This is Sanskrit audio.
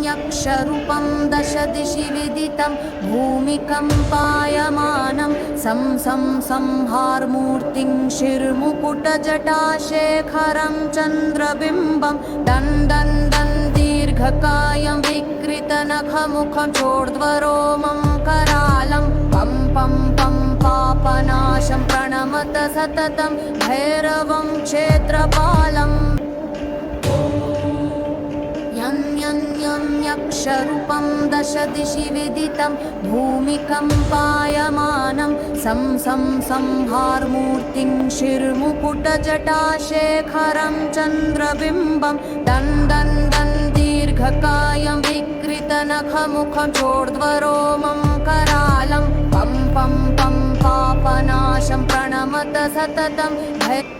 यक्षरूपं दशदिशि विदितं भूमिकम्पायमानं संहारमूर्तिं शिरमुकुटजटाशेखरं चन्द्रबिम्बं दन् दीर्घकायं विकृतनखमुखं चोर्ध्वरोमं करालं पं पापनाशं प्रणमत सततं भैरवं क्षेत्रपालम् यक्षरूपं दशदिशि विदितं भूमिकम्पायमानं संहारमूर्तिं शिरमुकुटजटाशेखरं चन्द्रबिम्बं दन् दीर्घकायं विकृतनखमुखं चोर्ध्वरोमं करालं पं पापनाशं प्रणमत सततं भैरवं